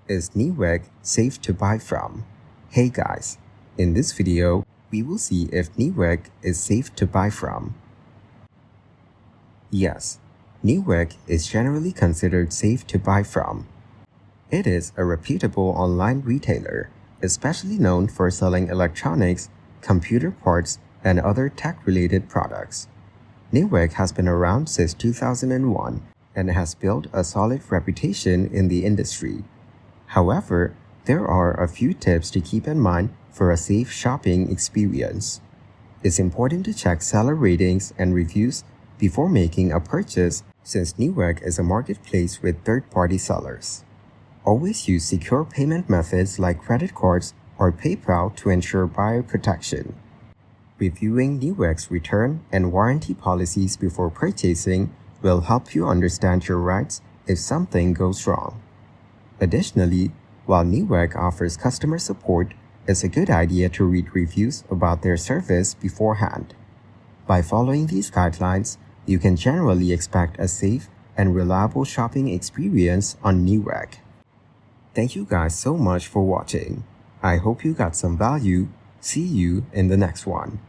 Is Newegg safe to buy from? Hey guys, in this video, we will see if Newegg is safe to buy from. Yes, Newegg is generally considered safe to buy from. It is a reputable online retailer, especially known for selling electronics, computer parts, and other tech-related products. Newegg has been around since 2001 and has built a solid reputation in the industry. However, there are a few tips to keep in mind for a safe shopping experience. It's important to check seller ratings and reviews before making a purchase, since Newegg is a marketplace with third-party sellers. Always use secure payment methods like credit cards or PayPal to ensure buyer protection. Reviewing Newegg's return and warranty policies before purchasing will help you understand your rights if something goes wrong. Additionally, while Newegg offers customer support, it's a good idea to read reviews about their service beforehand. By following these guidelines, you can generally expect a safe and reliable shopping experience on Newegg. Thank you guys so much for watching. I hope you got some value. See you in the next one.